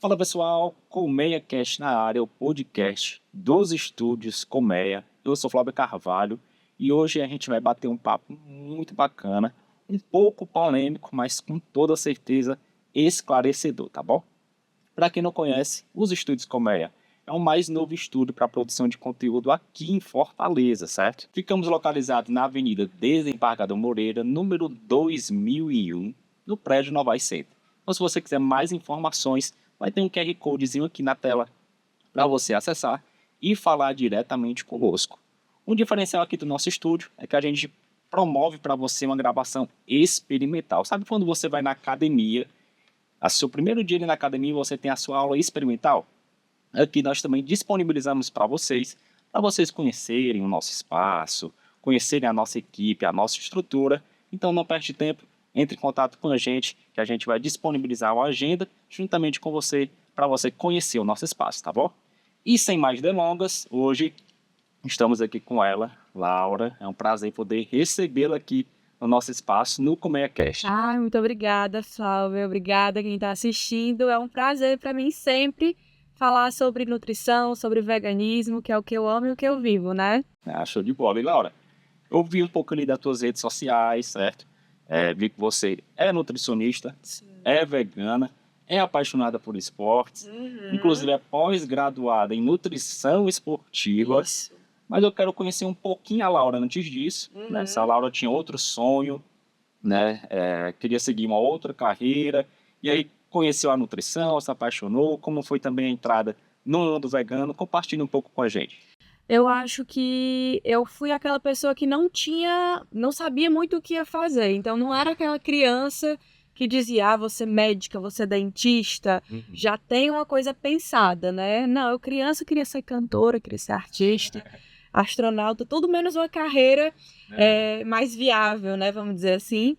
Fala pessoal, ColmeiaCast na área, o podcast dos estúdios Colmeia. Eu sou Flávio Carvalho e hoje a gente vai bater um papo muito bacana, um pouco polêmico, mas com toda certeza esclarecedor, tá bom? Para quem não conhece, os estúdios Colmeia é o mais novo estúdio para produção de conteúdo aqui em Fortaleza, certo? Ficamos localizados na Avenida Desembargador Moreira, número 2001, no prédio Novais Center. Então, se você quiser mais informações, vai ter um QR Codezinho aqui na tela para você acessar e falar diretamente conosco. Um diferencial aqui do nosso estúdio é que a gente promove para você uma gravação experimental. Sabe quando você vai na academia, a seu primeiro dia ali na academia você tem a sua aula experimental? Aqui nós também disponibilizamos para vocês conhecerem o nosso espaço, conhecerem a nossa equipe, a nossa estrutura. Então não perde tempo, entre em contato com a gente, que a gente vai disponibilizar uma agenda juntamente com você, para você conhecer o nosso espaço, tá bom? E sem mais delongas, hoje estamos aqui com ela, Laura. É um prazer poder recebê-la aqui no nosso espaço, no ColmeiaCast. Ai, muito obrigada, Flávia. Obrigada quem está assistindo. É um prazer para mim sempre falar sobre nutrição, sobre veganismo, que é o que eu amo e o que eu vivo, né? Show de bola. E Laura, eu vi um pouco ali das tuas redes sociais, certo? Vi que você é nutricionista, é vegana, é apaixonada por esportes, inclusive é pós-graduada em nutrição esportiva. Isso. Mas eu quero conhecer um pouquinho a Laura antes disso, né? Essa Laura tinha outro sonho, né? Queria seguir uma outra carreira, e aí conheceu a nutrição, se apaixonou. Como foi também a entrada no mundo vegano? Compartilhe um pouco com a gente. Eu acho que eu fui aquela pessoa que não sabia muito o que ia fazer. Então não era aquela criança que dizia, você é médica, você é dentista, já tem uma coisa pensada, né? Não, eu criança queria ser cantora, queria ser artista, astronauta, tudo menos uma carreira mais viável, né? Vamos dizer assim.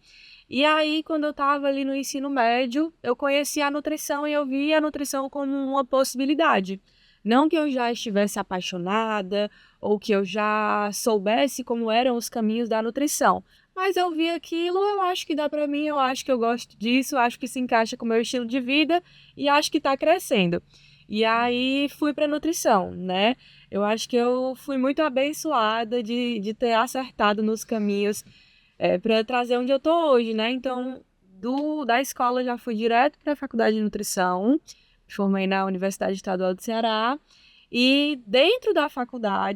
E aí, quando eu estava ali no ensino médio, eu conheci a nutrição e eu vi a nutrição como uma possibilidade. Não que eu já estivesse apaixonada ou que eu já soubesse como eram os caminhos da nutrição, mas eu vi aquilo, eu acho que dá para mim, eu acho que eu gosto disso, acho que se encaixa com o meu estilo de vida e acho que está crescendo. E aí fui para nutrição, né? Eu acho que eu fui muito abençoada de ter acertado nos caminhos para trazer onde eu tô hoje, né? Então, da escola já fui direto para a faculdade de nutrição, me formei na Universidade Estadual do Ceará e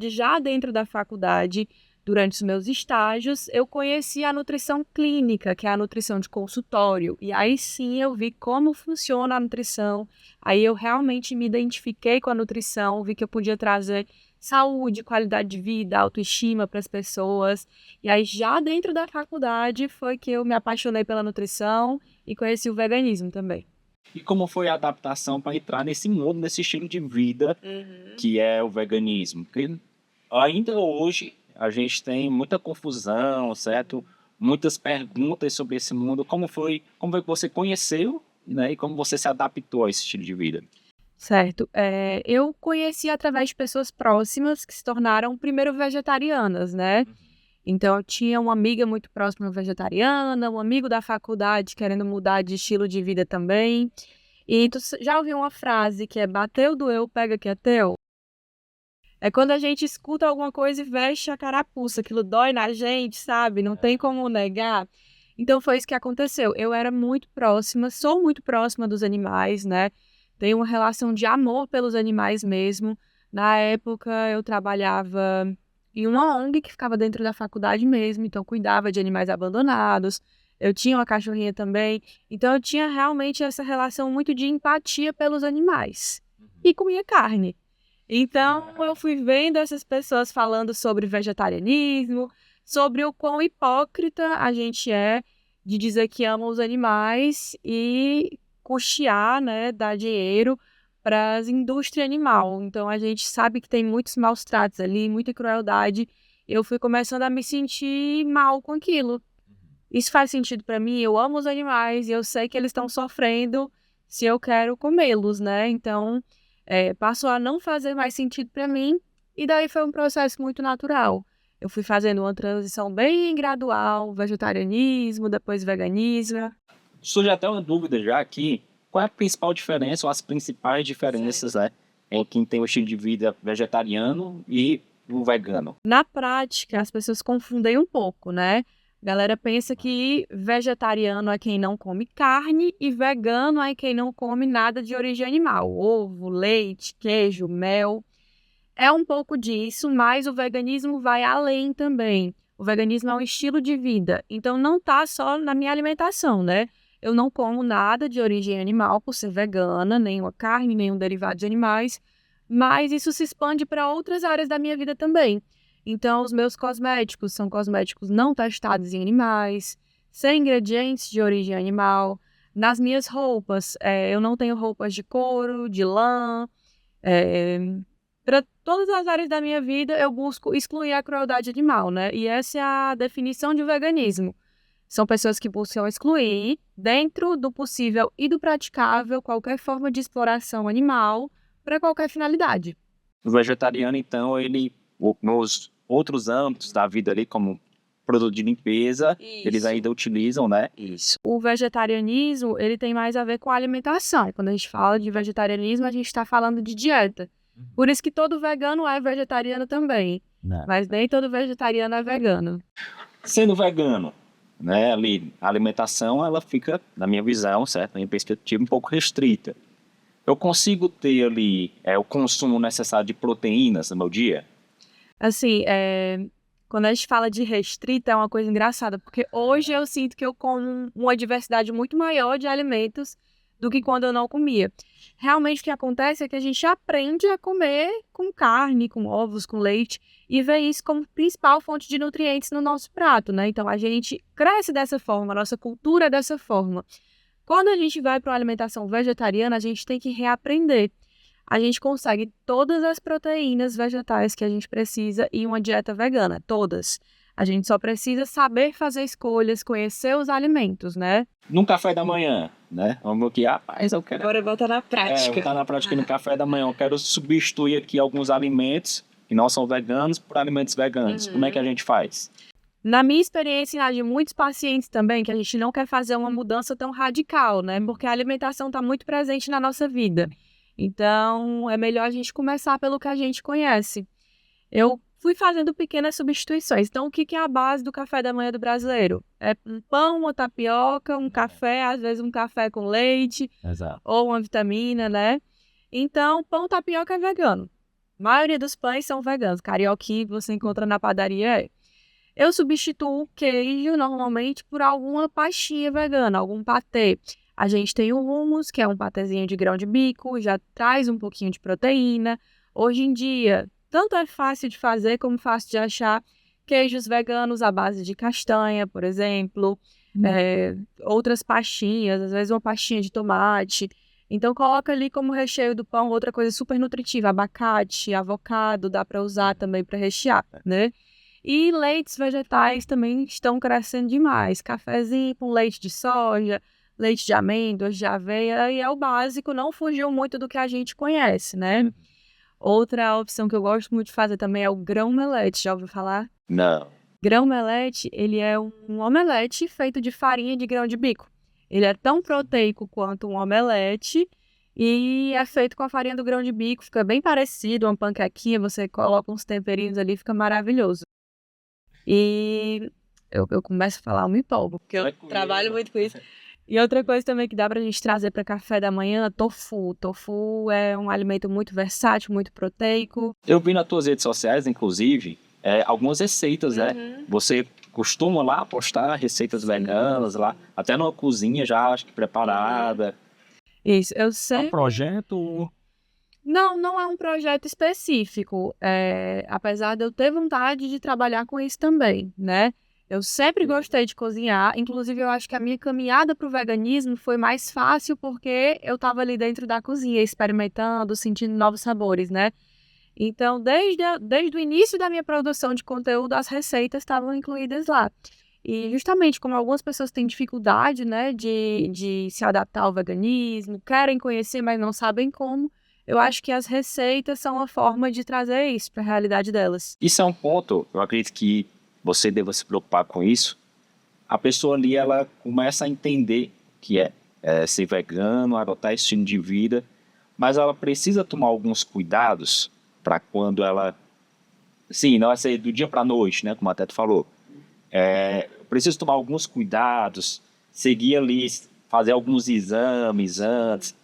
já dentro da faculdade, durante os meus estágios, eu conheci a nutrição clínica, que é a nutrição de consultório. E aí sim eu vi como funciona a nutrição. Aí eu realmente me identifiquei com a nutrição, vi que eu podia trazer saúde, qualidade de vida, autoestima para as pessoas. E aí já dentro da faculdade foi que eu me apaixonei pela nutrição e conheci o veganismo também. E como foi a adaptação para entrar nesse mundo, nesse estilo de vida que é o veganismo? Porque ainda hoje a gente tem muita confusão, certo? Muitas perguntas sobre esse mundo. Como foi que você conheceu, né? E como você se adaptou a esse estilo de vida? Certo. Eu conheci através de pessoas próximas que se tornaram primeiro vegetarianas, né? Então, eu tinha uma amiga muito próxima vegetariana, um amigo da faculdade querendo mudar de estilo de vida também. E tu já ouviu uma frase que é bateu, doeu, pega que é teu? É quando a gente escuta alguma coisa e veste a carapuça, aquilo dói na gente, sabe? Não tem como negar. Então, foi isso que aconteceu. Eu era muito próxima, sou muito próxima dos animais, né? Tenho uma relação de amor pelos animais mesmo. Na época, eu trabalhava em uma ONG que ficava dentro da faculdade mesmo, então cuidava de animais abandonados. Eu tinha uma cachorrinha também, então eu tinha realmente essa relação muito de empatia pelos animais. E comia carne. Então eu fui vendo essas pessoas falando sobre vegetarianismo, sobre o quão hipócrita a gente é de dizer que ama os animais e custear, né, dar dinheiro para as indústrias animal. Então a gente sabe que tem muitos maus tratos ali, muita crueldade. Eu fui começando a me sentir mal com aquilo. Isso faz sentido para mim, eu amo os animais e eu sei que eles estão sofrendo se eu quero comê-los, né? Então, passou a não fazer mais sentido para mim e daí foi um processo muito natural. Eu fui fazendo uma transição bem gradual, vegetarianismo, depois veganismo. Surge até uma dúvida já aqui. qual é a principal diferença ou as principais diferenças, né, em quem tem o estilo de vida vegetariano e o vegano? Na prática, as pessoas confundem um pouco, né? A galera pensa que vegetariano é quem não come carne e vegano é quem não come nada de origem animal, ovo, leite, queijo, mel. É um pouco disso, mas o veganismo vai além também. O veganismo é um estilo de vida, então não tá só na minha alimentação, né? Eu não como nada de origem animal por ser vegana, nenhuma carne, nenhum derivado de animais, mas isso se expande para outras áreas da minha vida também. Então, os meus cosméticos são cosméticos não testados em animais, sem ingredientes de origem animal. Nas minhas roupas, eu não tenho roupas de couro, de lã, para todas as áreas da minha vida, eu busco excluir a crueldade animal, né? E essa é a definição de veganismo. São pessoas que buscam excluir, dentro do possível e do praticável, qualquer forma de exploração animal para qualquer finalidade. O vegetariano, então, ele, nos outros âmbitos da vida ali, como produto de limpeza, eles ainda utilizam, né? Isso. O vegetarianismo, ele tem mais a ver com a alimentação. Quando a gente fala de vegetarianismo, a gente está falando de dieta. Por isso que todo vegano é vegetariano também. Não. Mas nem todo vegetariano é vegano. Sendo vegano, né, ali, a alimentação, ela fica, na minha visão, certo, na minha perspectiva, um pouco restrita. Eu consigo ter ali o consumo necessário de proteínas no meu dia? Assim, quando a gente fala de restrita, é uma coisa engraçada, porque hoje eu sinto que eu como uma diversidade muito maior de alimentos do que quando eu não comia. Realmente o que acontece é que a gente aprende a comer com carne, com ovos, com leite, e vê isso como principal fonte de nutrientes no nosso prato, né? Então a gente cresce dessa forma, a nossa cultura é dessa forma. Quando a gente vai para uma alimentação vegetariana, a gente tem que reaprender. A gente consegue todas as proteínas vegetais que a gente precisa em uma dieta vegana, todas. A gente só precisa saber fazer escolhas, conhecer os alimentos, né? No café da manhã, né? Vamos aqui, rapaz, eu quero... Agora botar na prática. botar na prática no café da manhã. Eu quero substituir aqui alguns alimentos que não são veganos por alimentos veganos. Como é que a gente faz? Na minha experiência e na de muitos pacientes também, que a gente não quer fazer uma mudança tão radical, né? Porque a alimentação está muito presente na nossa vida. Então, é melhor a gente começar pelo que a gente conhece. Eu fui fazendo pequenas substituições. Então, o que é a base do café da manhã do brasileiro? É um pão, uma tapioca, um café, às vezes um café com leite, Exato. ou uma vitamina, né? Então, pão, tapioca é vegano. A maioria dos pães são veganos. Carioquinho que você encontra na padaria é. Eu substituo o queijo, normalmente, por alguma pastinha vegana, algum patê. A gente tem o hummus, que é um patezinho de grão de bico, já traz um pouquinho de proteína. Hoje em dia, tanto é fácil de fazer como fácil de achar queijos veganos à base de castanha, por exemplo. Outras pastinhas, às vezes uma pastinha de tomate. Então, coloca ali como recheio do pão outra coisa super nutritiva. Abacate, avocado, dá para usar também para rechear, né? E leites vegetais também estão crescendo demais. Cafezinho com leite de soja, leite de amêndoas, de aveia, e é o básico, não fugiu muito do que a gente conhece, né? Outra opção que eu gosto muito de fazer também é o grão-melete, já ouviu falar? Não. Grão-melete, ele é um omelete feito de farinha de grão de bico. Ele é tão proteico quanto um omelete e é feito com a farinha do grão de bico, fica bem parecido, uma panquequinha, você coloca uns temperinhos ali, fica maravilhoso. E eu começo a falar, eu me empolgo, porque eu trabalho muito com isso. E outra coisa também que dá pra gente trazer para café da manhã, tofu. Tofu é um alimento muito versátil, muito proteico. Eu vi nas tuas redes sociais, inclusive, algumas receitas, né? Você costuma lá postar receitas veganas lá, até numa cozinha já, acho que preparada. Isso, eu sei. É um projeto... Não é um projeto específico, apesar de eu ter vontade de trabalhar com isso também, né? Eu sempre gostei de cozinhar, inclusive eu acho que a minha caminhada para o veganismo foi mais fácil porque eu estava ali dentro da cozinha, experimentando, sentindo novos sabores, né? Então, desde o início da minha produção de conteúdo, as receitas estavam incluídas lá. E justamente como algumas pessoas têm dificuldade, né, de se adaptar ao veganismo, querem conhecer, mas não sabem como, eu acho que as receitas são uma forma de trazer isso para a realidade delas. Isso é um ponto, eu acredito que você deva se preocupar com isso. A pessoa ali, ela começa a entender que é ser vegano, adotar esse estilo de vida, mas ela precisa tomar alguns cuidados para quando ela... Sim, não vai ser do dia para a noite, né, como até tu falou. Precisa tomar alguns cuidados, seguir ali, fazer alguns exames antes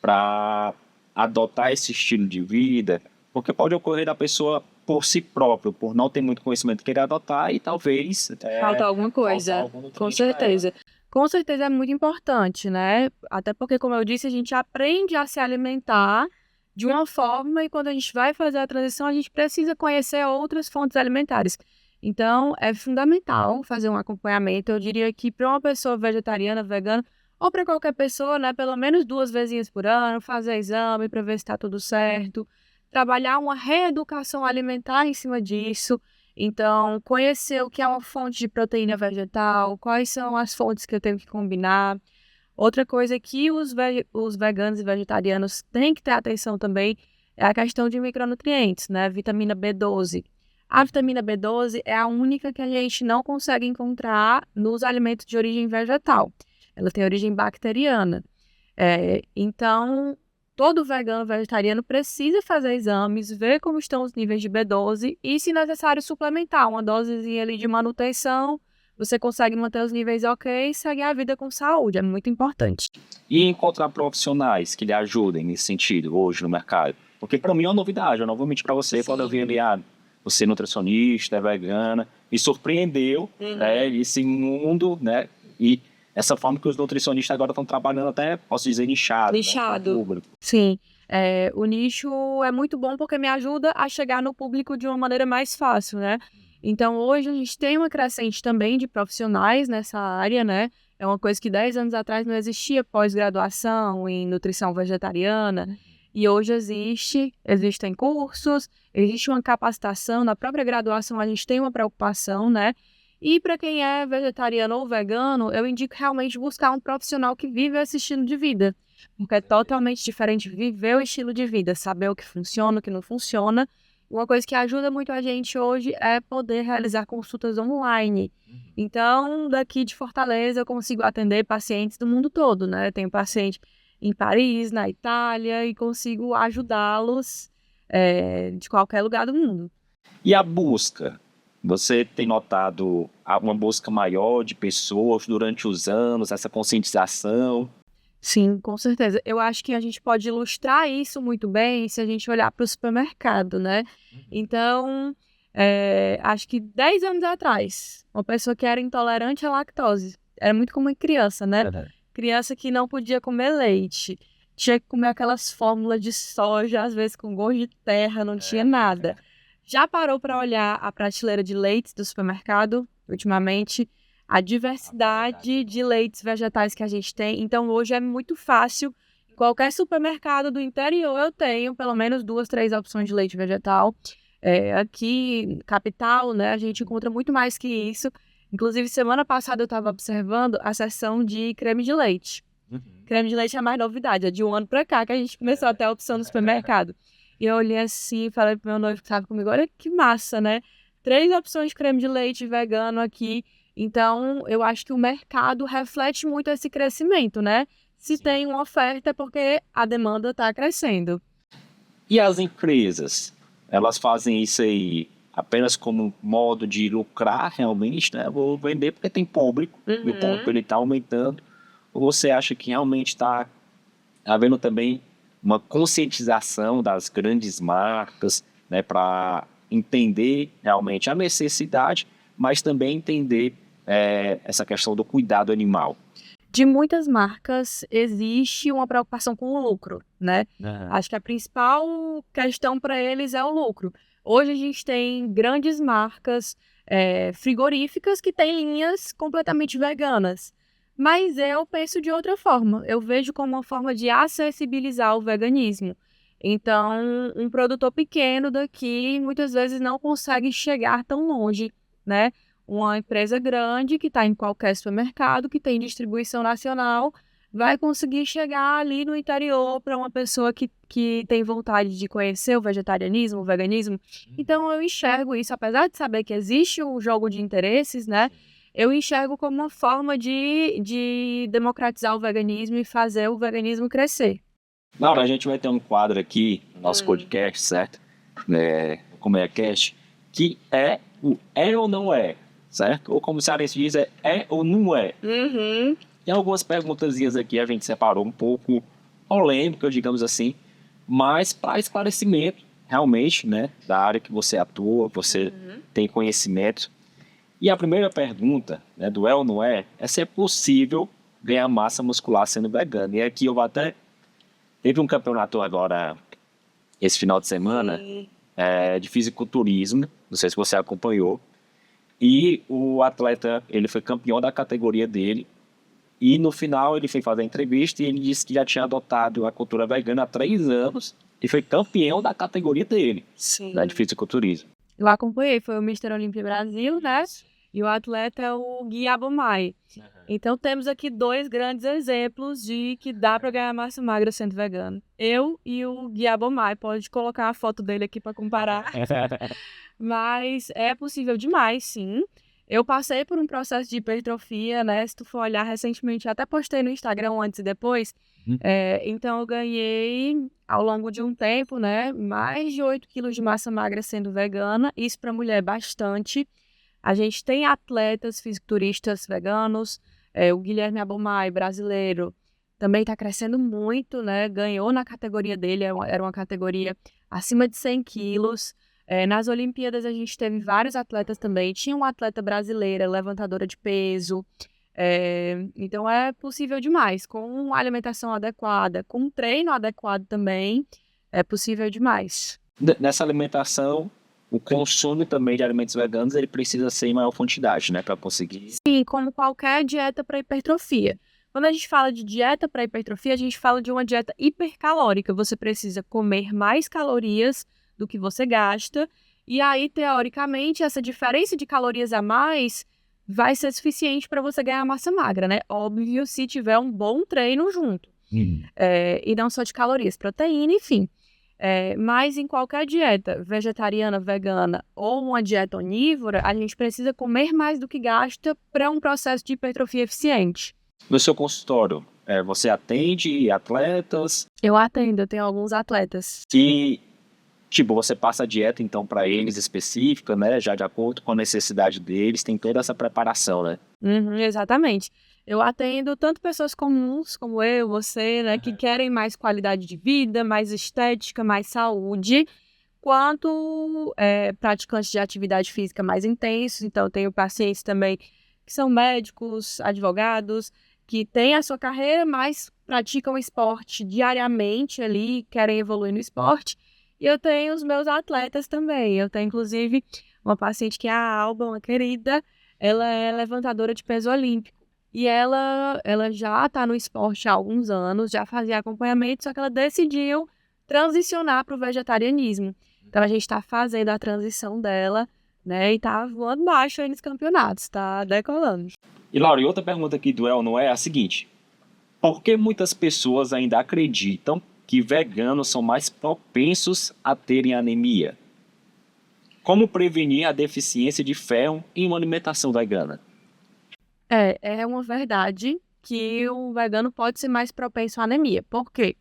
para adotar esse estilo de vida, porque pode ocorrer da pessoa por si próprio, por não ter muito conhecimento, querer adotar e talvez Falta alguma coisa, faltar algum com nutriente pra ela. certeza. Com certeza é muito importante, né? Até porque, como eu disse, a gente aprende a se alimentar de uma forma e quando a gente vai fazer a transição, a gente precisa conhecer outras fontes alimentares. Então, é fundamental fazer um acompanhamento. Eu diria que para uma pessoa vegetariana, vegana, ou para qualquer pessoa, né, pelo menos 2 vezinhas por ano, fazer exame para ver se está tudo certo, trabalhar uma reeducação alimentar em cima disso. Então, conhecer o que é uma fonte de proteína vegetal, quais são as fontes que eu tenho que combinar. Outra coisa que os veganos e vegetarianos têm que ter atenção também é a questão de micronutrientes, né? Vitamina B12. A vitamina B12 é a única que a gente não consegue encontrar nos alimentos de origem vegetal. Ela tem origem bacteriana. Então, todo vegano vegetariano precisa fazer exames, ver como estão os níveis de B12 e, se necessário, suplementar uma dosezinha ali de manutenção. Você consegue manter os níveis ok e seguir a vida com saúde. É muito importante. E encontrar profissionais que lhe ajudem nesse sentido hoje no mercado. Porque para mim é uma novidade, eu não vou mentir para você, quando eu vi ali, você é nutricionista, é vegana, me surpreendeu, né, esse mundo, né, e essa forma que os nutricionistas agora estão trabalhando até, posso dizer, nichado. Nichado. Né, com o público. Sim, o nicho é muito bom porque me ajuda a chegar no público de uma maneira mais fácil, né? Então, hoje a gente tem uma crescente também de profissionais nessa área, né? É uma coisa que 10 anos atrás não existia pós-graduação em nutrição vegetariana. E hoje existem cursos, existe uma capacitação, na própria graduação a gente tem uma preocupação, né? E para quem é vegetariano ou vegano, eu indico realmente buscar um profissional que vive esse estilo de vida. Porque é totalmente diferente viver o estilo de vida, saber o que funciona, o que não funciona. Uma coisa que ajuda muito a gente hoje é poder realizar consultas online. Então, daqui de Fortaleza, eu consigo atender pacientes do mundo todo, né? Eu tenho paciente em Paris, na Itália, e consigo ajudá-los de qualquer lugar do mundo. E a busca? Você tem notado uma busca maior de pessoas durante os anos, essa conscientização? Sim, com certeza. Eu acho que a gente pode ilustrar isso muito bem se a gente olhar para o supermercado, né? Então, acho que 10 anos atrás, uma pessoa que era intolerante à lactose, era muito como criança, né? Criança que não podia comer leite, tinha que comer aquelas fórmulas de soja, às vezes com gosto de terra, não tinha nada. Já parou para olhar a prateleira de leites do supermercado, ultimamente? A diversidade de leites vegetais que a gente tem. Então, hoje é muito fácil. Em qualquer supermercado do interior, eu tenho pelo menos 2, 3 opções de leite vegetal. Aqui, capital, né, a gente encontra muito mais que isso. Inclusive, semana passada eu estava observando a seção de creme de leite. Creme de leite é a mais novidade. É de um ano para cá que a gente começou a ter a opção no supermercado. E eu olhei assim e falei pro meu noivo que estava comigo, olha que massa, né? 3 opções de creme de leite vegano aqui. Então, eu acho que o mercado reflete muito esse crescimento, né? Se tem uma oferta é porque a demanda está crescendo. E as empresas? Elas fazem isso aí apenas como modo de lucrar realmente, né? Vou vender porque tem público, e o público está aumentando. Ou você acha que realmente está havendo também uma conscientização das grandes marcas, né, para entender realmente a necessidade, mas também entender essa questão do cuidado animal? De muitas marcas, existe uma preocupação com o lucro, né? Acho que a principal questão para eles é o lucro. Hoje a gente tem grandes marcas frigoríficas que têm linhas completamente veganas. Mas eu penso de outra forma. Eu vejo como uma forma de acessibilizar o veganismo. Então, um produtor pequeno daqui muitas vezes não consegue chegar tão longe, né? Uma empresa grande que está em qualquer supermercado, que tem distribuição nacional, vai conseguir chegar ali no interior para uma pessoa que tem vontade de conhecer o vegetarianismo, o veganismo. Então, eu enxergo isso, apesar de saber que existe um jogo de interesses, né? eu enxergo como uma forma de democratizar o veganismo e fazer o veganismo crescer. Laura, a gente vai ter um quadro aqui no nosso podcast, certo? Como é cast, que é o é ou não é, certo? Ou como o cearense diz, é ou não é. Tem algumas perguntazinhas aqui, a gente separou um pouco polêmicas, digamos assim, mas para esclarecimento, realmente, né, da área que você atua, você tem conhecimento. E a primeira pergunta, né, do é ou não é se é possível ganhar massa muscular sendo vegano. E aqui eu vou até... Teve um campeonato agora, esse final de semana, de fisiculturismo, não sei se você acompanhou, e o atleta, ele foi campeão da categoria dele, e no final ele foi fazer a entrevista e ele disse que já tinha adotado a cultura vegana há 3 anos e foi campeão da categoria dele, né, de fisiculturismo. Eu acompanhei, foi o Mr. Olympia Brasil, né? E o atleta é o Gui Abomey. Então temos aqui 2 grandes exemplos de que dá para ganhar massa magra sendo vegano. Eu e o Gui Abomey, pode colocar a foto dele aqui para comparar. Mas é possível demais, sim. Eu passei por um processo de hipertrofia, né? Se tu for olhar recentemente, até postei no Instagram antes e depois. Então eu ganhei, ao longo de um tempo, né, mais de 8 quilos de massa magra sendo vegana. Isso para mulher é bastante. A gente tem atletas fisiculturistas veganos, o Guilherme Abomey, brasileiro, também está crescendo muito, né? Ganhou na categoria dele, era uma categoria acima de 100 quilos. Nas Olimpíadas a gente teve vários atletas também. Tinha uma atleta brasileira, levantadora de peso. Então é possível demais, com uma alimentação adequada, com um treino adequado também, é possível demais. Nessa alimentação, o consumo também de alimentos veganos, ele precisa ser em maior quantidade, né, para conseguir. Sim, como qualquer dieta para hipertrofia. Quando a gente fala de dieta para hipertrofia, a gente fala de uma dieta hipercalórica. Você precisa comer mais calorias do que você gasta, e aí, teoricamente, essa diferença de calorias a mais vai ser suficiente para você ganhar massa magra, né? Óbvio, se tiver um bom treino junto. E não só de calorias, proteína, enfim. Mas em qualquer dieta, vegetariana, vegana ou uma dieta onívora, a gente precisa comer mais do que gasta para um processo de hipertrofia eficiente. No seu consultório, você atende atletas? Eu atendo, eu tenho alguns atletas. E, tipo, você passa a dieta, então, para eles específica, né, já de acordo com a necessidade deles, tem toda essa preparação, né? Exatamente. Eu atendo tanto pessoas comuns, como eu, você, né, que querem mais qualidade de vida, mais estética, mais saúde, quanto praticantes de atividade física mais intensos. Então, eu tenho pacientes também que são médicos, advogados, que têm a sua carreira, mas praticam esporte diariamente ali, querem evoluir no esporte. E eu tenho os meus atletas também. Eu tenho, inclusive, uma paciente que é a Alba, uma querida, ela é levantadora de peso olímpico. E ela já está no esporte há alguns anos, já fazia acompanhamento, só que ela decidiu transicionar para o vegetarianismo. Então, a gente está fazendo a transição dela, né? E está voando baixo aí nos campeonatos, está decolando. E, Laura, e outra pergunta aqui do El não é a seguinte: por que muitas pessoas ainda acreditam que veganos são mais propensos a terem anemia? Como prevenir a deficiência de ferro em uma alimentação vegana? É uma verdade que o vegano pode ser mais propenso à anemia. Por quê?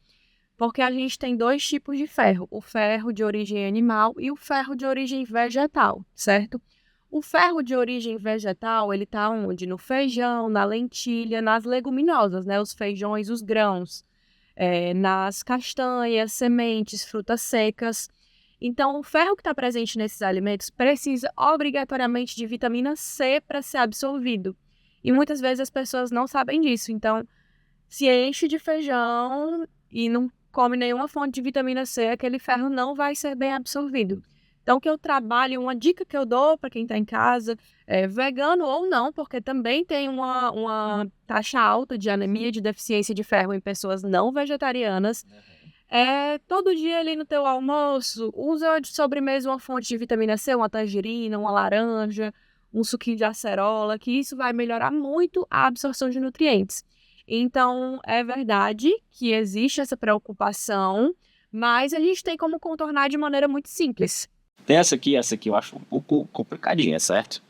Porque a gente tem 2 tipos de ferro, o ferro de origem animal e o ferro de origem vegetal, certo? O ferro de origem vegetal, ele tá onde? No feijão, na lentilha, nas leguminosas, né? Os feijões, os grãos, nas castanhas, sementes, frutas secas. Então, o ferro que está presente nesses alimentos precisa obrigatoriamente de vitamina C para ser absorvido. E muitas vezes as pessoas não sabem disso. Então, se enche de feijão e não come nenhuma fonte de vitamina C, aquele ferro não vai ser bem absorvido. Então, o que eu trabalho, uma dica que eu dou para quem está em casa, vegano ou não, porque também tem uma taxa alta de anemia, de deficiência de ferro em pessoas não vegetarianas. Todo dia ali no teu almoço, usa de sobremesa uma fonte de vitamina C, uma tangerina, uma laranja, um suquinho de acerola, que isso vai melhorar muito a absorção de nutrientes. Então, é verdade que existe essa preocupação, mas a gente tem como contornar de maneira muito simples. Tem essa aqui eu acho um pouco complicadinha, certo?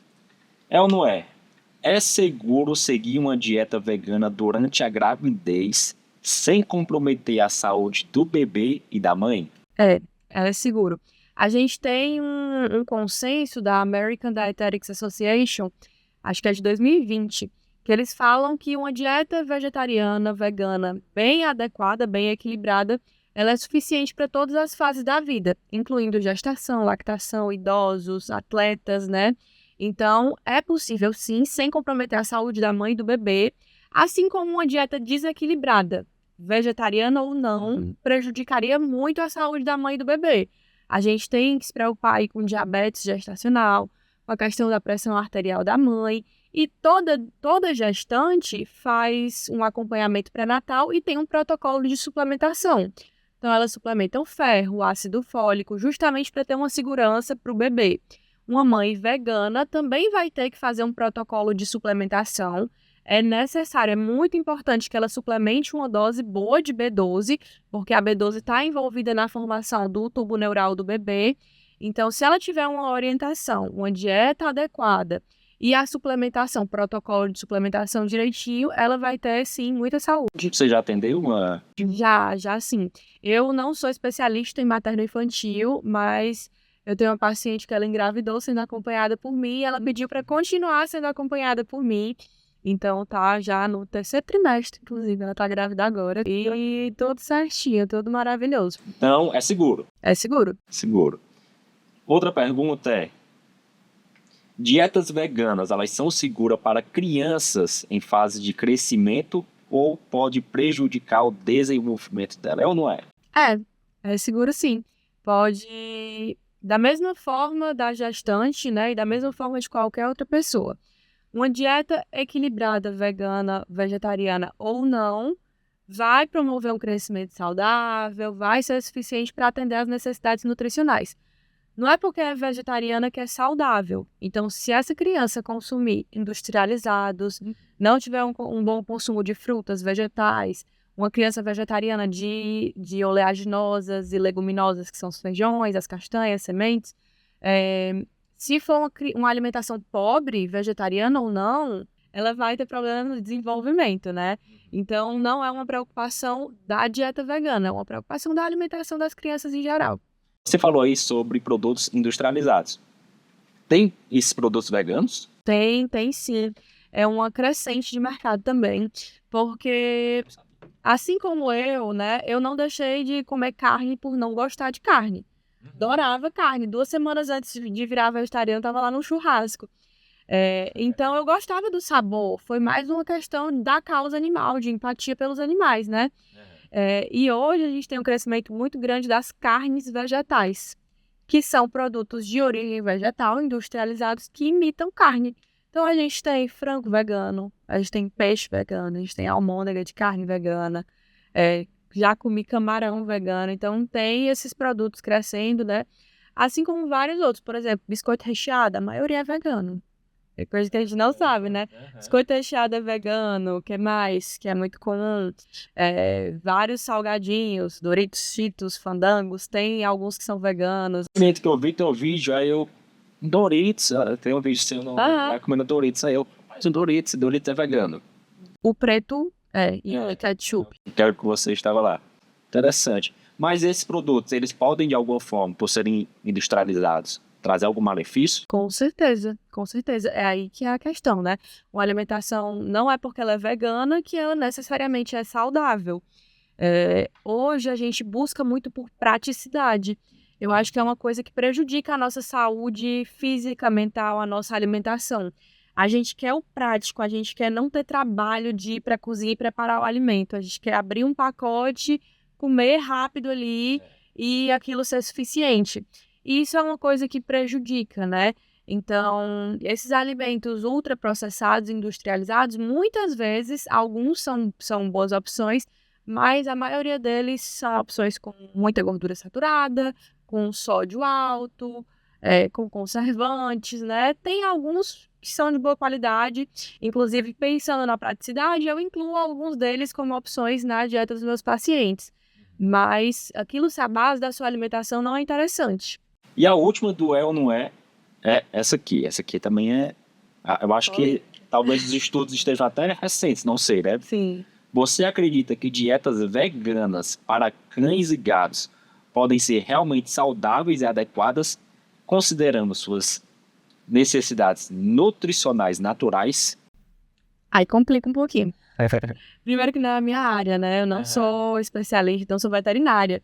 É ou não é? É seguro seguir uma dieta vegana durante a gravidez sem comprometer a saúde do bebê e da mãe? É seguro. A gente tem um consenso da American Dietetics Association, acho que é de 2020, que eles falam que uma dieta vegetariana, vegana, bem adequada, bem equilibrada, ela é suficiente para todas as fases da vida, incluindo gestação, lactação, idosos, atletas, né? Então, é possível sim, sem comprometer a saúde da mãe e do bebê, assim como uma dieta desequilibrada, vegetariana ou não, prejudicaria muito a saúde da mãe e do bebê. A gente tem que se preocupar aí com diabetes gestacional, com a questão da pressão arterial da mãe, e toda gestante faz um acompanhamento pré-natal e tem um protocolo de suplementação. Então, elas suplementam ferro, ácido fólico, justamente para ter uma segurança para o bebê. Uma mãe vegana também vai ter que fazer um protocolo de suplementação. É necessário, é muito importante que ela suplemente uma dose boa de B12, porque a B12 está envolvida na formação do tubo neural do bebê. Então, se ela tiver uma orientação, uma dieta adequada e a suplementação, protocolo de suplementação direitinho, ela vai ter, sim, muita saúde. Você já atendeu uma? Já sim. Eu não sou especialista em materno-infantil, mas eu tenho uma paciente que ela engravidou sendo acompanhada por mim e ela pediu para continuar sendo acompanhada por mim. Então, tá já no terceiro trimestre, inclusive, ela tá grávida agora. E tudo certinho, tudo maravilhoso. Então, é seguro. É seguro. Seguro. Outra pergunta é: dietas veganas, elas são seguras para crianças em fase de crescimento ou pode prejudicar o desenvolvimento dela? É ou não é? É seguro sim. Pode, da mesma forma da gestante, né, e da mesma forma de qualquer outra pessoa. Uma dieta equilibrada, vegana, vegetariana ou não, vai promover um crescimento saudável, vai ser suficiente para atender às necessidades nutricionais. Não é porque é vegetariana que é saudável. Então, se essa criança consumir industrializados, não tiver um bom consumo de frutas, vegetais, uma criança vegetariana de oleaginosas e leguminosas, que são os feijões, as castanhas, sementes, se for uma alimentação pobre, vegetariana ou não, ela vai ter problema no desenvolvimento, né? Então, não é uma preocupação da dieta vegana, é uma preocupação da alimentação das crianças em geral. Você falou aí sobre produtos industrializados. Tem esses produtos veganos? Tem sim. É uma crescente de mercado também, porque assim como eu, né, eu não deixei de comer carne por não gostar de carne. Adorava carne. 2 semanas antes de virar vegetariana, eu tava lá no churrasco. Então, eu gostava do sabor. Foi mais uma questão da causa animal, de empatia pelos animais, né? E hoje a gente tem um crescimento muito grande das carnes vegetais, que são produtos de origem vegetal industrializados que imitam carne. Então, a gente tem frango vegano, a gente tem peixe vegano, a gente tem almôndega de carne vegana, já comi camarão vegano. Então, tem esses produtos crescendo, né? Assim como vários outros. Por exemplo, biscoito recheado, a maioria é vegano. É coisa que a gente não sabe, né? Biscoito recheado é vegano, o que mais? Que é muito comum. Vários salgadinhos, Doritos, Cheetos, Fandangos, tem alguns que são veganos. No momento que eu vi, tem um vídeo, aí eu... Doritos, tem um vídeo seu vai comendo Doritos, aí eu... Mas o Doritos é vegano. O preto e o ketchup. Quero que você estava lá. Interessante. Mas esses produtos, eles podem, de alguma forma, por serem industrializados, trazer algum malefício? Com certeza. É aí que é a questão, né? Uma alimentação não é porque ela é vegana que ela necessariamente é saudável. Hoje a gente busca muito por praticidade. Eu acho que é uma coisa que prejudica a nossa saúde física, mental, a nossa alimentação. A gente quer o prático, a gente quer não ter trabalho de ir para a cozinha e preparar o alimento. A gente quer abrir um pacote, comer rápido ali e aquilo ser suficiente. E isso é uma coisa que prejudica, né? Então, esses alimentos ultraprocessados, industrializados, muitas vezes, alguns são boas opções, mas a maioria deles são opções com muita gordura saturada, com sódio alto, com conservantes, né? Tem alguns que são de boa qualidade, inclusive pensando na praticidade, eu incluo alguns deles como opções na dieta dos meus pacientes. Mas aquilo se a base da sua alimentação não é interessante. E a última do é ou não é essa aqui. Essa aqui também eu acho que talvez os estudos estejam até recentes, não sei, né? Sim. Você acredita que dietas veganas para cães e gatos podem ser realmente saudáveis e adequadas, considerando suas necessidades nutricionais naturais? Aí complica um pouquinho. Primeiro que não é a minha área, né? Eu não sou especialista, não sou veterinária.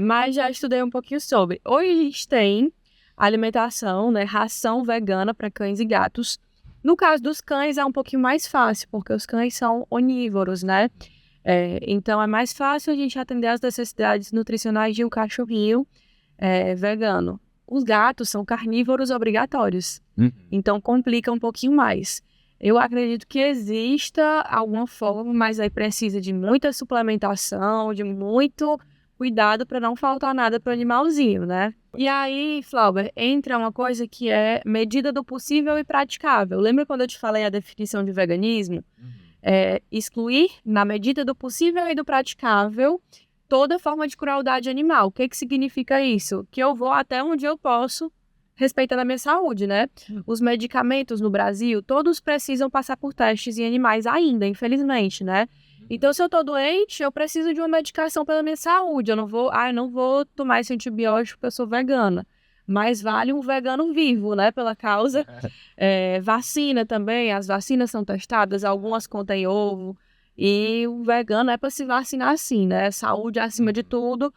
Mas já estudei um pouquinho sobre. Hoje a gente tem alimentação, né? Ração vegana para cães e gatos. No caso dos cães é um pouquinho mais fácil, porque os cães são onívoros, né? Então é mais fácil a gente atender às necessidades nutricionais de um cachorrinho vegano. Os gatos são carnívoros obrigatórios, então complica um pouquinho mais. Eu acredito que exista alguma forma, mas aí precisa de muita suplementação, de muito cuidado para não faltar nada para o animalzinho, né? E aí, Flauber, entra uma coisa que é medida do possível e praticável. Lembra quando eu te falei a definição de veganismo? Excluir, na medida do possível e do praticável, toda forma de crueldade animal. O que significa isso? Que eu vou até onde eu posso, respeitando a minha saúde, né? Os medicamentos no Brasil, todos precisam passar por testes em animais ainda, infelizmente, né? Então, se eu tô doente, eu preciso de uma medicação pela minha saúde. Eu não vou tomar esse antibiótico porque eu sou vegana. Mas vale um vegano vivo, né? Pela causa. Vacina também, as vacinas são testadas, algumas contêm ovo. E o vegano é para se vacinar assim, né? Saúde acima de tudo.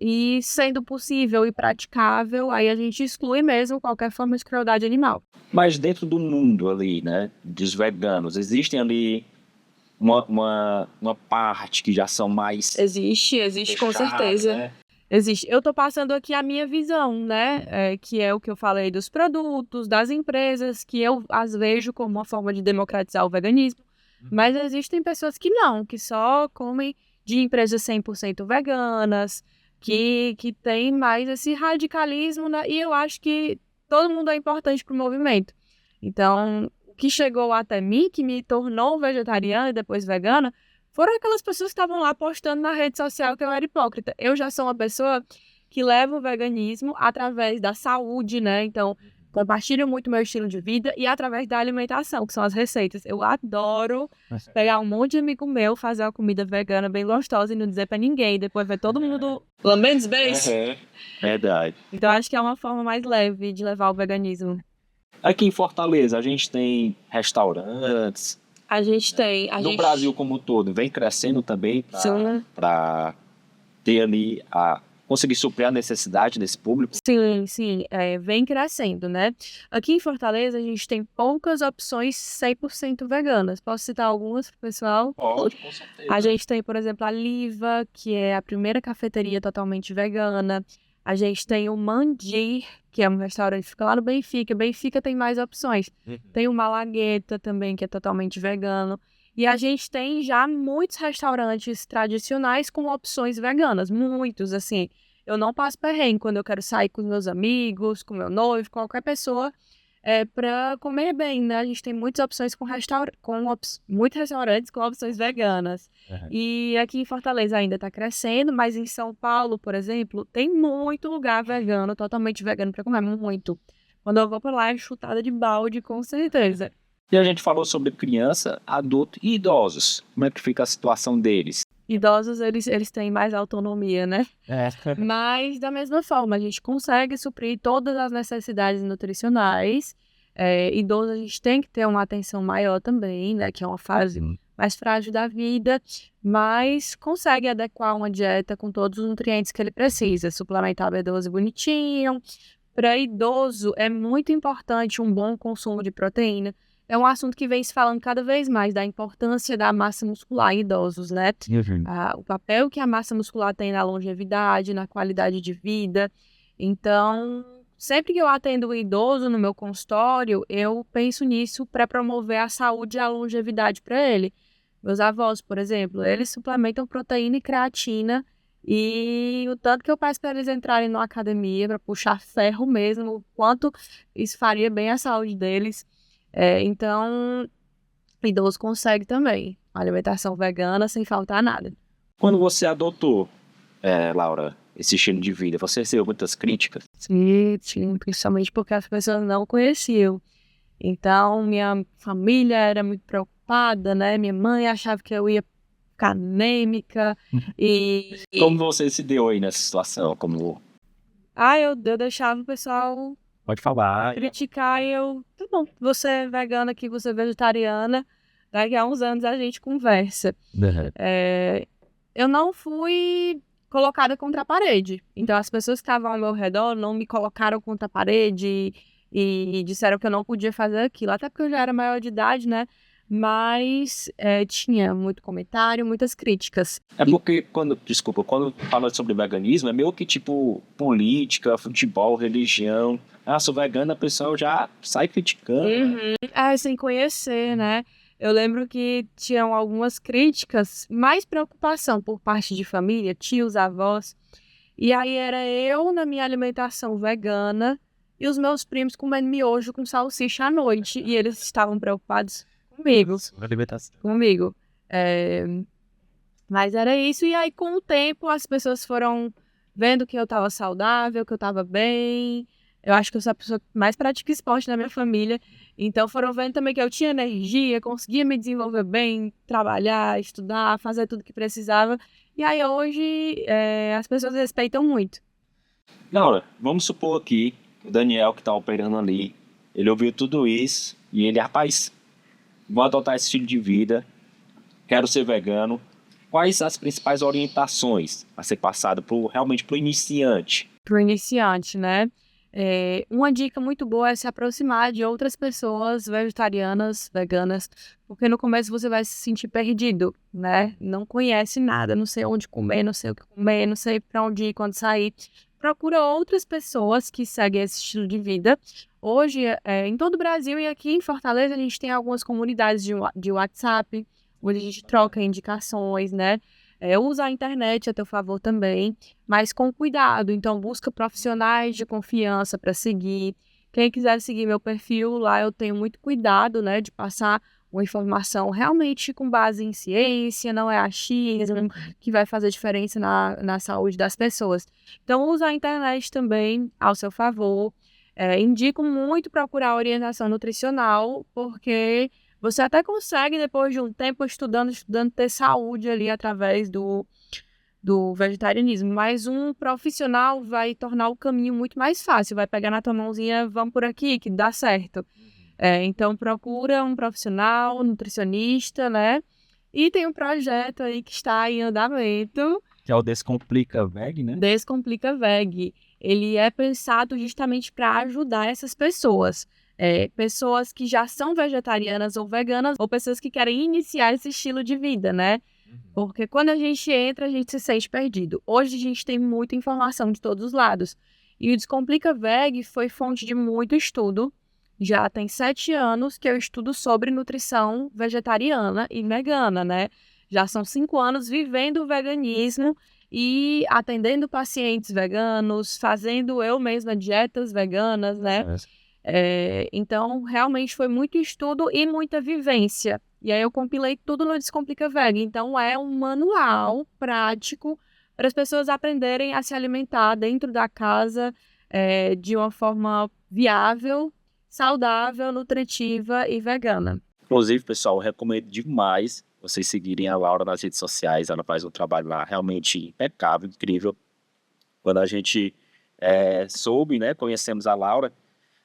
E sendo possível e praticável, aí a gente exclui mesmo qualquer forma de crueldade animal. Mas dentro do mundo ali, né, dos veganos, existem ali uma parte que já são mais Existe com certeza. né? Existe. Eu tô passando aqui a minha visão, né? Que é o que eu falei dos produtos, das empresas, que eu as vejo como uma forma de democratizar o veganismo. Mas existem pessoas que não, que só comem de empresas 100% veganas, que tem mais esse radicalismo, né? E eu acho que todo mundo é importante pro movimento. Então, o que chegou até mim, que me tornou vegetariana e depois vegana, foram aquelas pessoas que estavam lá postando na rede social que eu era hipócrita. Eu já sou uma pessoa que leva o veganismo através da saúde, né? Então, compartilho muito meu estilo de vida e através da alimentação, que são as receitas. Eu adoro pegar um monte de amigo meu, fazer uma comida vegana bem gostosa e não dizer pra ninguém. Depois ver todo mundo lambendo os beijos. Verdade. Então, acho que é uma forma mais leve de levar o veganismo. Aqui em Fortaleza, a gente tem restaurantes. A gente tem. No Brasil como um todo, vem crescendo também para ter ali conseguir suprir a necessidade desse público. Sim, vem crescendo, né? Aqui em Fortaleza, a gente tem poucas opções 100% veganas. Posso citar algumas pro pessoal? Pode, com certeza. A gente tem, por exemplo, a Liva, que é a primeira cafeteria totalmente vegana. A gente tem o Mandir, que é um restaurante que fica lá no Benfica. Benfica tem mais opções. Tem o Malagueta também, que é totalmente vegano. E a gente tem já muitos restaurantes tradicionais com opções veganas. Muitos, assim. Eu não passo perrengue quando eu quero sair com os meus amigos, com meu noivo, qualquer pessoa, para comer bem, né? A gente tem muitas opções muitos restaurantes com opções veganas. E aqui em Fortaleza ainda está crescendo, mas em São Paulo, por exemplo, tem muito lugar vegano, totalmente vegano para comer, muito. Quando eu vou para lá é chutada de balde, com certeza. E a gente falou sobre criança, adulto e idosos. Como é que fica a situação deles? Idosos, eles têm mais autonomia, né? Mas, da mesma forma, a gente consegue suprir todas as necessidades nutricionais. Idoso, a gente tem que ter uma atenção maior também, né? Que é uma fase mais frágil da vida, mas consegue adequar uma dieta com todos os nutrientes que ele precisa. Suplementar B12 bonitinho. Para idoso, é muito importante um bom consumo de proteína. É um assunto que vem se falando cada vez mais da importância da massa muscular em idosos, né? O papel que a massa muscular tem na longevidade, na qualidade de vida. Então, sempre que eu atendo um idoso no meu consultório, eu penso nisso para promover a saúde e a longevidade para ele. Meus avós, por exemplo, eles suplementam proteína e creatina. E o tanto que eu peço para eles entrarem numa academia, para puxar ferro mesmo, o quanto isso faria bem à saúde deles. Então, idoso consegue também alimentação vegana sem faltar nada. Quando você adotou, Laura, esse estilo de vida, você recebeu muitas críticas? Sim, principalmente porque as pessoas não conheciam. Então, minha família era muito preocupada, né? Minha mãe achava que eu ia ficar anêmica e... Como você se deu aí nessa situação? Como... eu deixava o pessoal Pode falar. criticar e eu... Tá bom, você é vegana aqui, você é vegetariana, daqui a uns anos a gente conversa. Eu não fui colocada contra a parede. Então, as pessoas que estavam ao meu redor não me colocaram contra a parede e disseram que eu não podia fazer aquilo. Até porque eu já era maior de idade, né? Mas tinha muito comentário, muitas críticas. É porque, quando fala sobre veganismo, é meio que tipo política, futebol, religião. Ah, sou vegana, a pessoa já sai criticando. Sem conhecer, né? Eu lembro que tinham algumas críticas, mais preocupação por parte de família, tios, avós. E aí era eu na minha alimentação vegana e os meus primos comendo miojo com salsicha à noite. E eles estavam preocupados comigo. Comigo. Mas era isso. E aí, com o tempo, as pessoas foram vendo que eu estava saudável, que eu estava bem. Eu acho que eu sou a pessoa que mais pratica esporte na minha família. Então, foram vendo também que eu tinha energia, conseguia me desenvolver bem, trabalhar, estudar, fazer tudo que precisava. E aí, hoje, as pessoas respeitam muito. Laura, vamos supor aqui o Daniel, que está operando ali, ele ouviu tudo isso e ele, rapaz, vou adotar esse estilo de vida, quero ser vegano. Quais as principais orientações a ser passada realmente para o iniciante? Para o iniciante, né? Uma dica muito boa é se aproximar de outras pessoas vegetarianas, veganas, porque no começo você vai se sentir perdido, né? Não conhece nada, não sei onde comer, não sei o que comer, não sei para onde ir, quando sair. Procura outras pessoas que seguem esse estilo de vida. Hoje, em todo o Brasil e aqui em Fortaleza, a gente tem algumas comunidades de WhatsApp, onde a gente troca indicações, né? Usa a internet a teu favor também, mas com cuidado. Então, busca profissionais de confiança para seguir. Quem quiser seguir meu perfil, lá eu tenho muito cuidado, né, de passar uma informação realmente com base em ciência, não é achismo, que vai fazer diferença na saúde das pessoas. Então, usa a internet também ao seu favor. Indico muito procurar orientação nutricional, porque você até consegue, depois de um tempo estudando, ter saúde ali através do vegetarianismo. Mas um profissional vai tornar o caminho muito mais fácil. Vai pegar na tua mãozinha, vamos por aqui, que dá certo. Então, procura um profissional, nutricionista, né? E tem um projeto aí que está em andamento. Que é o Descomplica Veg, né? Descomplica Veg. Ele é pensado justamente para ajudar essas pessoas. Pessoas que já são vegetarianas ou veganas, ou pessoas que querem iniciar esse estilo de vida, né? Porque quando a gente entra, a gente se sente perdido. Hoje a gente tem muita informação de todos os lados. E o Descomplica Veg foi fonte de muito estudo. Já tem 7 anos que eu estudo sobre nutrição vegetariana e vegana, né? Já são 5 anos vivendo o veganismo e atendendo pacientes veganos, fazendo eu mesma dietas veganas, né? Então, realmente foi muito estudo e muita vivência. E aí eu compilei tudo no Descomplica Veg. Então, é um manual prático para as pessoas aprenderem a se alimentar dentro da casa de uma forma viável, saudável, nutritiva e vegana. Inclusive, pessoal, eu recomendo demais vocês seguirem a Laura nas redes sociais. Ela faz um trabalho lá realmente impecável, incrível. Quando a gente soube, né, conhecemos a Laura,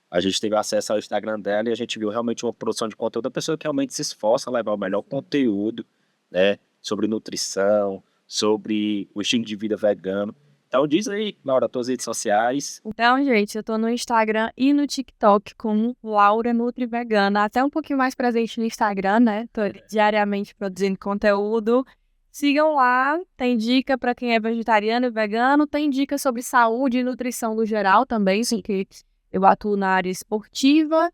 a gente teve acesso ao Instagram dela e a gente viu realmente uma produção de conteúdo da pessoa que realmente se esforça a levar o melhor conteúdo, né, sobre nutrição, sobre o estilo de vida vegano. Então diz aí, Laura, tuas redes sociais. Então, gente, eu tô no Instagram e no TikTok como Laura Nutri Vegana. Até um pouquinho mais presente no Instagram, né? Tô diariamente produzindo conteúdo. Sigam lá, tem dica para quem é vegetariano e vegano, tem dica sobre saúde e nutrição no geral também, porque eu atuo na área esportiva,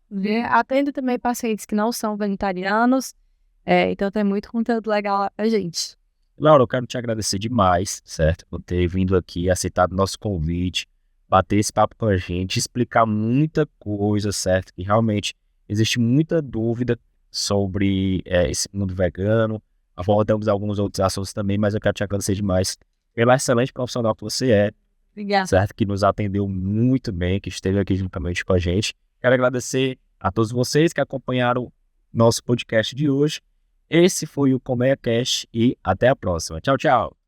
atendo também pacientes que não são vegetarianos, então tem muito conteúdo legal lá pra gente. Laura, eu quero te agradecer demais, certo? Por ter vindo aqui, aceitado nosso convite, bater esse papo com a gente, explicar muita coisa, certo? Que realmente existe muita dúvida sobre esse mundo vegano. Abordamos alguns outros assuntos também, mas eu quero te agradecer demais pela excelente profissional que você é. Obrigada. Certo? Que nos atendeu muito bem, que esteve aqui juntamente com a gente. Quero agradecer A todos vocês que acompanharam nosso podcast de hoje, esse foi o Colmeia Cast e até a próxima. Tchau, tchau!